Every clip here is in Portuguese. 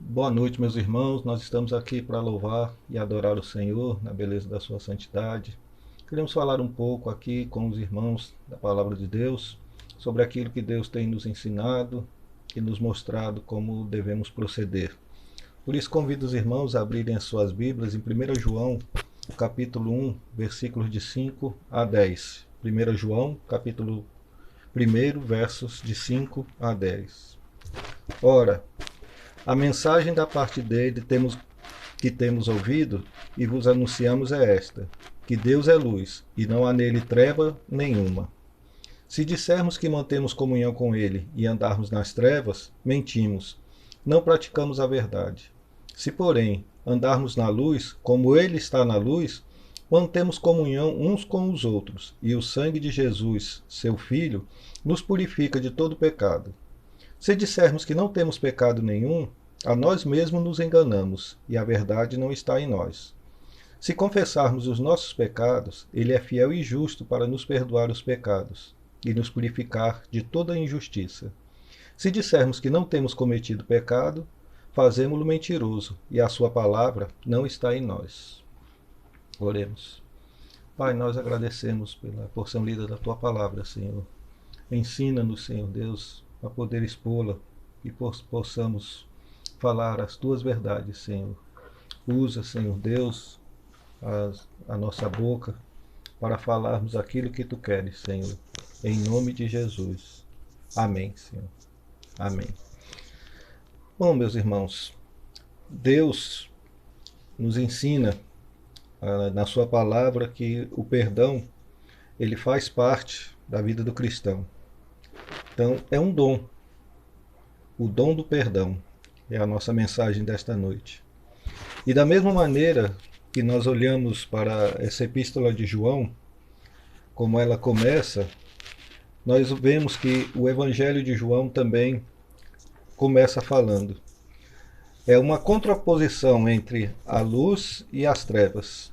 Boa noite, meus irmãos. Nós estamos aqui para louvar e adorar o Senhor na beleza da sua santidade. Queremos falar um pouco aqui com os irmãos da palavra de Deus sobre aquilo que Deus tem nos ensinado e nos mostrado como devemos proceder. Por isso convido os irmãos a abrirem as suas Bíblias em 1 João, capítulo 1, versículos de 5 a 10. 1 João, capítulo 1, versos de 5 a 10. Ora, a mensagem da parte dele que temos ouvido e vos anunciamos é esta: que Deus é luz e não há nele treva nenhuma. Se dissermos que mantemos comunhão com ele e andarmos nas trevas, mentimos, não praticamos a verdade. Se, porém, andarmos na luz, como ele está na luz, mantemos comunhão uns com os outros, e o sangue de Jesus, seu Filho, nos purifica de todo pecado. Se dissermos que não temos pecado nenhum, a nós mesmos nos enganamos, e a verdade não está em nós. Se confessarmos os nossos pecados, ele é fiel e justo para nos perdoar os pecados e nos purificar de toda injustiça. Se dissermos que não temos cometido pecado, fazemo-lo mentiroso, e a sua palavra não está em nós. Oremos. Pai, nós agradecemos pela porção lida da tua palavra, Senhor. Ensina-nos, Senhor Deus, a poder expô-la e possamos falar as tuas verdades, Senhor. Usa, Senhor Deus, a nossa boca para falarmos aquilo que tu queres, Senhor. Em nome de Jesus. Amém, Senhor. Amém. Bom, meus irmãos, Deus nos ensina na sua palavra que o perdão ele faz parte da vida do cristão. Então, é um dom. O dom do perdão é a nossa mensagem desta noite. E da mesma maneira que nós olhamos para essa epístola de João, como ela começa, nós vemos que o Evangelho de João também começa falando. É uma contraposição entre a luz e as trevas.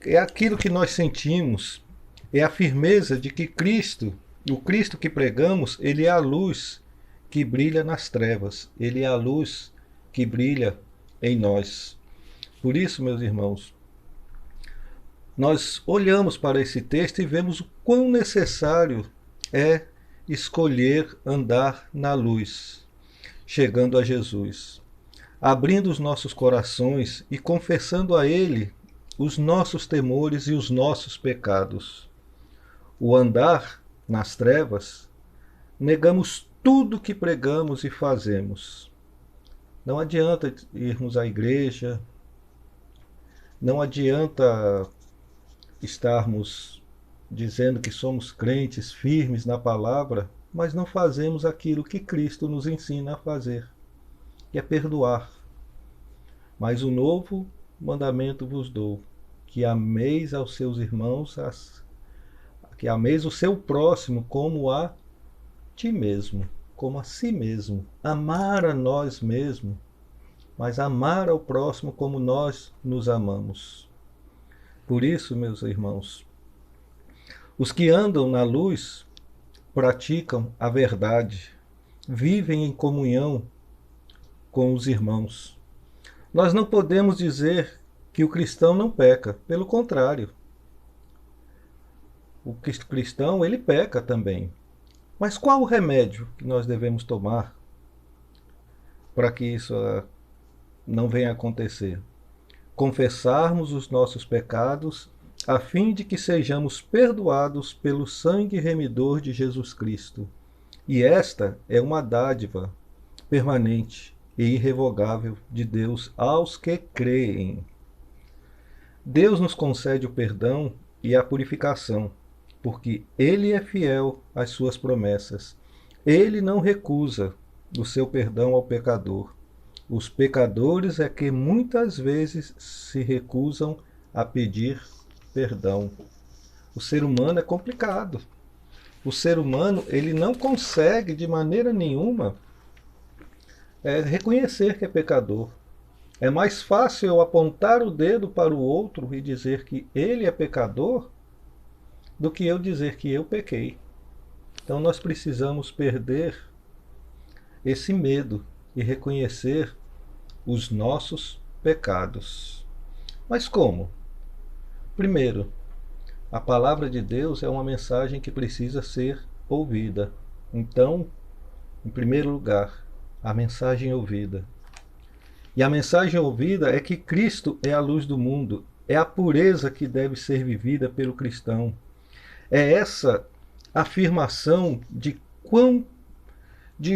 É aquilo que nós sentimos, é a firmeza de que Cristo, o Cristo que pregamos, ele é a luz que brilha nas trevas. Ele é a luz que brilha em nós. Por isso, meus irmãos, nós olhamos para esse texto e vemos o quão necessário é escolher andar na luz, chegando a Jesus, abrindo os nossos corações e confessando a Ele os nossos temores e os nossos pecados. O andar nas trevas, negamos tudo que pregamos e fazemos. Não adianta irmos à igreja, não adianta estarmos dizendo que somos crentes firmes na palavra, mas não fazemos aquilo que Cristo nos ensina a fazer, que é perdoar. Mas o novo mandamento vos dou, que ameis aos seus irmãos, que ameis o seu próximo como a ti mesmo, como a si mesmo. Amar a nós mesmos, mas amar ao próximo como nós nos amamos. Por isso, meus irmãos, os que andam na luz praticam a verdade, vivem em comunhão com os irmãos. Nós não podemos dizer que o cristão não peca, pelo contrário. O cristão, ele peca também. Mas qual o remédio que nós devemos tomar para que isso não venha a acontecer? Confessarmos os nossos pecados, a fim de que sejamos perdoados pelo sangue remidor de Jesus Cristo. E esta é uma dádiva permanente e irrevogável de Deus aos que creem. Deus nos concede o perdão e a purificação, porque Ele é fiel às suas promessas. Ele não recusa o seu perdão ao pecador. Os pecadores é que muitas vezes se recusam a pedir perdão. O ser humano é complicado. O ser humano ele não consegue de maneira nenhuma reconhecer que é pecador. É mais fácil eu apontar o dedo para o outro e dizer que ele é pecador do que eu dizer que eu pequei. Então nós precisamos perder esse medo. e reconhecer os nossos pecados. Mas como? Primeiro, a palavra de Deus é uma mensagem que precisa ser ouvida. Então, em primeiro lugar, a mensagem ouvida. E a mensagem ouvida é que Cristo é a luz do mundo, é a pureza que deve ser vivida pelo cristão. É essa afirmação de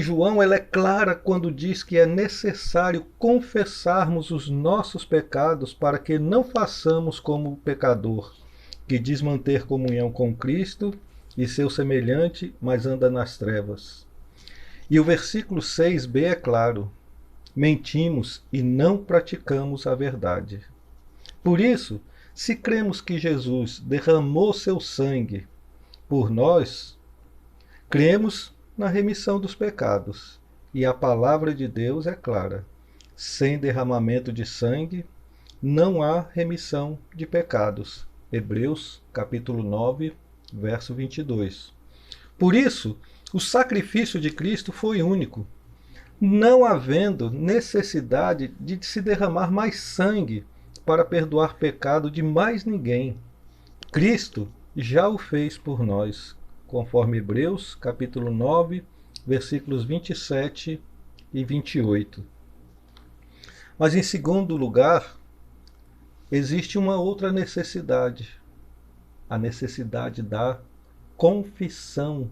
João, ela é clara quando diz que é necessário confessarmos os nossos pecados para que não façamos como o pecador, que diz manter comunhão com Cristo e seu semelhante, mas anda nas trevas. E o versículo 6b é claro: mentimos e não praticamos a verdade. Por isso, se cremos que Jesus derramou seu sangue por nós, cremos na remissão dos pecados. E a palavra de Deus é clara: sem derramamento de sangue não há remissão de pecados. Hebreus capítulo 9, verso 22. Por isso, o sacrifício de Cristo foi único, não havendo necessidade de se derramar mais sangue para perdoar pecado de mais ninguém. Cristo já o fez por nós, conforme Hebreus capítulo 9, versículos 27 e 28. Mas em segundo lugar, existe uma outra necessidade, a necessidade da confissão.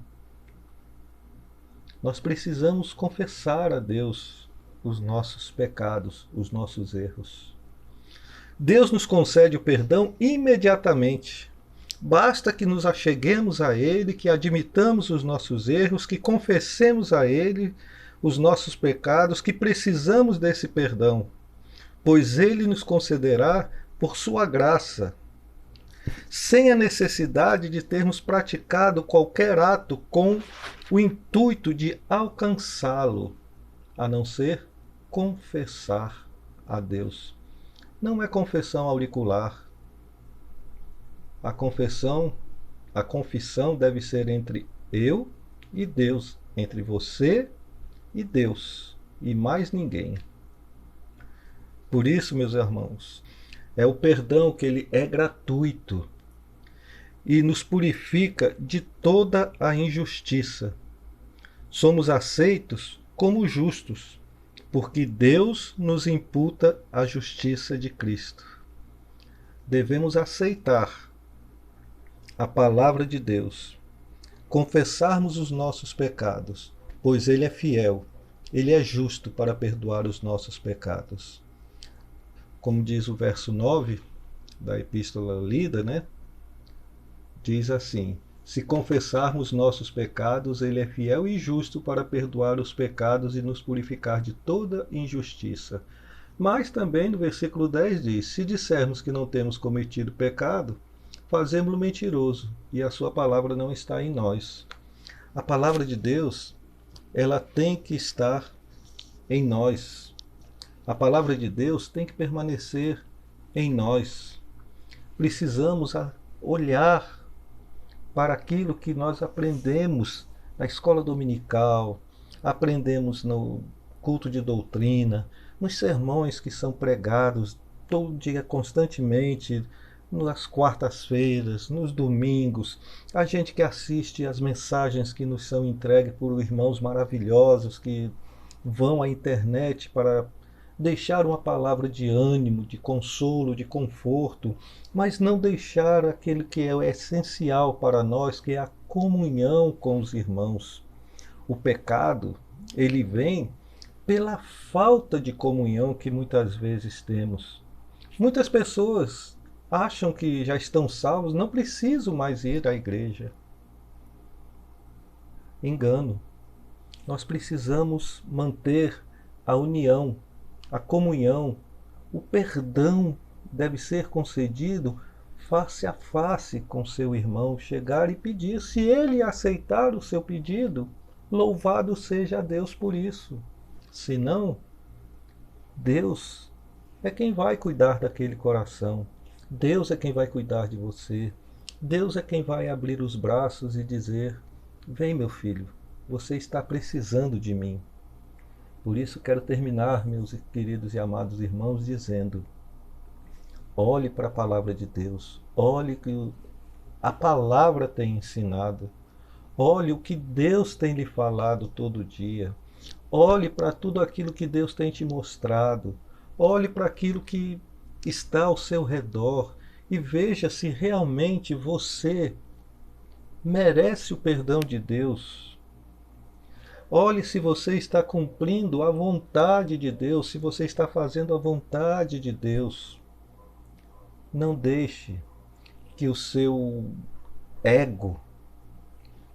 Nós precisamos confessar a Deus os nossos pecados, os nossos erros. Deus nos concede o perdão imediatamente. Basta que nos acheguemos a Ele, que admitamos os nossos erros, que confessemos a Ele os nossos pecados, que precisamos desse perdão, pois Ele nos concederá por sua graça, sem a necessidade de termos praticado qualquer ato com o intuito de alcançá-lo, a não ser confessar a Deus. Não é confissão auricular. A confissão deve ser entre eu e Deus, entre você e Deus, e mais ninguém. Por isso, meus irmãos, é o perdão que ele é gratuito e nos purifica de toda a injustiça. Somos aceitos como justos, porque Deus nos imputa a justiça de Cristo. Devemos aceitar a palavra de Deus, confessarmos os nossos pecados, pois Ele é fiel, Ele é justo para perdoar os nossos pecados. Como diz o verso 9 da epístola lida, diz assim: se confessarmos nossos pecados, Ele é fiel e justo para perdoar os pecados e nos purificar de toda injustiça. Mas também no versículo 10 diz: se dissermos que não temos cometido pecado, fazemo-lo mentiroso, e a sua palavra não está em nós. A palavra de Deus, ela tem que estar em nós. A palavra de Deus tem que permanecer em nós. Precisamos olhar para aquilo que nós aprendemos na escola dominical, aprendemos no culto de doutrina, nos sermões que são pregados todo dia, constantemente, nas quartas-feiras, nos domingos, a gente que assiste as mensagens que nos são entregues por irmãos maravilhosos que vão à internet para deixar uma palavra de ânimo, de consolo, de conforto, mas não deixar aquele que é o essencial para nós, que é a comunhão com os irmãos. O pecado, ele vem pela falta de comunhão que muitas vezes temos. Muitas pessoas acham que já estão salvos, não precisam mais ir à igreja. Engano. Nós precisamos manter a união, a comunhão. O perdão deve ser concedido face a face com seu irmão, chegar e pedir. Se ele aceitar o seu pedido, louvado seja Deus por isso. Se não, Deus é quem vai cuidar daquele coração. Deus é quem vai cuidar de você. Deus é quem vai abrir os braços e dizer: vem, meu filho, você está precisando de mim. Por isso quero terminar, meus queridos e amados irmãos, dizendo: olhe para a palavra de Deus, olhe o que a palavra tem ensinado, olhe o que Deus tem lhe falado todo dia, olhe para tudo aquilo que Deus tem te mostrado, olhe para aquilo que está ao seu redor e veja se realmente você merece o perdão de Deus. Olhe se você está cumprindo a vontade de Deus, se você está fazendo a vontade de Deus. Não deixe que o seu ego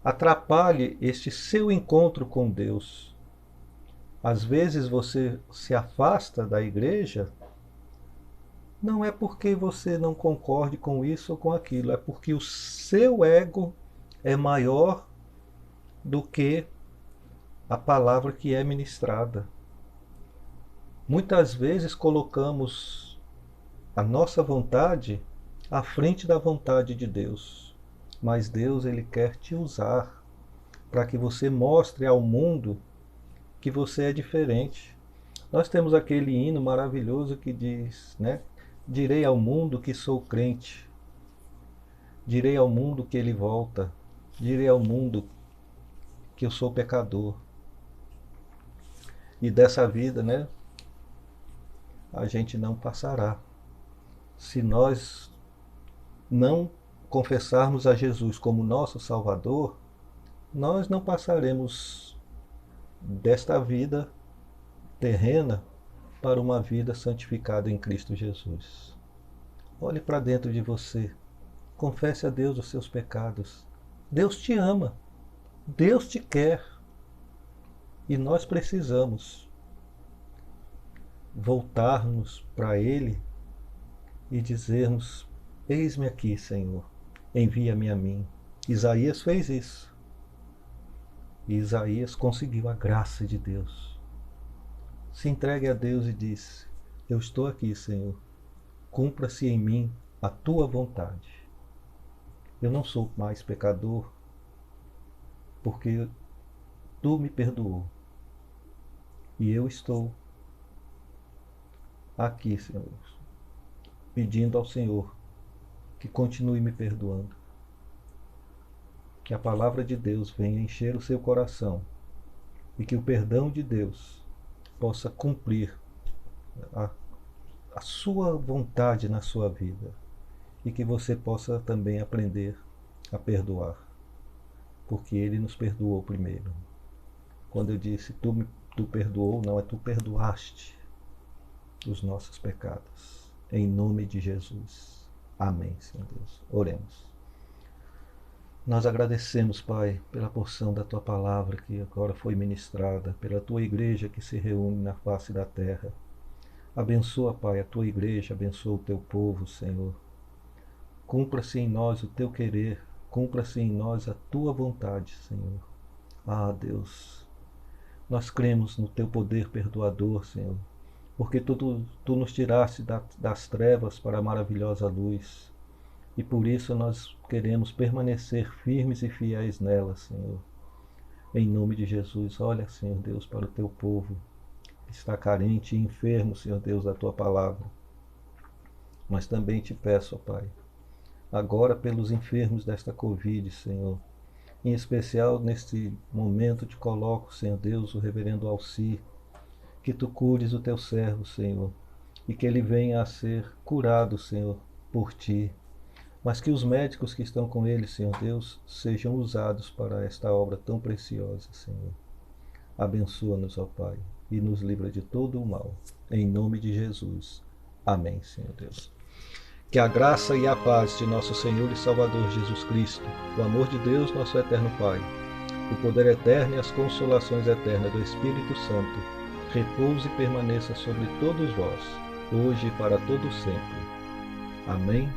atrapalhe este seu encontro com Deus. Às vezes você se afasta da igreja, não é porque você não concorde com isso ou com aquilo, é porque o seu ego é maior do que a palavra que é ministrada. Muitas vezes colocamos a nossa vontade à frente da vontade de Deus, mas Deus ele quer te usar para que você mostre ao mundo que você é diferente. Nós temos aquele hino maravilhoso que diz, né? Direi ao mundo que sou crente, direi ao mundo que ele volta, direi ao mundo que eu sou pecador. E dessa vida, né, a gente não passará. Se nós não confessarmos a Jesus como nosso Salvador, nós não passaremos desta vida terrena para uma vida santificada em Cristo Jesus. Olhe para dentro de você, confesse a Deus os seus pecados. Deus te ama, Deus te quer. E nós precisamos voltarmos para Ele e dizermos: eis-me aqui, Senhor, envia-me a mim. Isaías fez isso. E Isaías conseguiu a graça de Deus. Se entregue a Deus e disse: eu estou aqui, Senhor, cumpra-se em mim a tua vontade. Eu não sou mais pecador, porque tu me perdoou. E eu estou aqui, Senhor, pedindo ao Senhor que continue me perdoando. Que a palavra de Deus venha encher o seu coração e que o perdão de Deus possa cumprir a sua vontade na sua vida e que você possa também aprender a perdoar, porque Ele nos perdoou primeiro. Quando eu disse tu perdoou, não, é tu perdoaste os nossos pecados. Em nome de Jesus. Amém, Senhor Deus. Oremos. Nós agradecemos, Pai, pela porção da Tua palavra que agora foi ministrada, pela Tua igreja que se reúne na face da terra. Abençoa, Pai, a Tua igreja, abençoa o Teu povo, Senhor. Cumpra-se em nós o Teu querer, cumpra-se em nós a Tua vontade, Senhor. Ah, Deus, nós cremos no Teu poder perdoador, Senhor, porque Tu nos tiraste das trevas para a maravilhosa luz. E por isso nós queremos permanecer firmes e fiéis nela, Senhor. Em nome de Jesus, olha, Senhor Deus, para o Teu povo que está carente e enfermo, Senhor Deus, da Tua palavra. Mas também te peço, ó Pai, agora pelos enfermos desta Covid, Senhor. Em especial neste momento te coloco, Senhor Deus, o reverendo Alci, que Tu cures o Teu servo, Senhor, e que ele venha a ser curado, Senhor, por Ti. Mas que os médicos que estão com ele, Senhor Deus, sejam usados para esta obra tão preciosa, Senhor. Abençoa-nos, ó Pai, e nos livra de todo o mal. Em nome de Jesus. Amém, Senhor Deus. Que a graça e a paz de nosso Senhor e Salvador Jesus Cristo, o amor de Deus, nosso eterno Pai, o poder eterno e as consolações eternas do Espírito Santo, repouse e permaneça sobre todos vós, hoje e para todo sempre. Amém.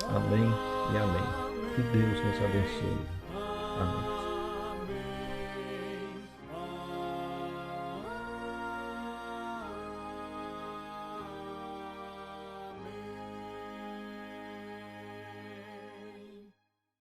Amém e amém. Que Deus nos abençoe. Amém.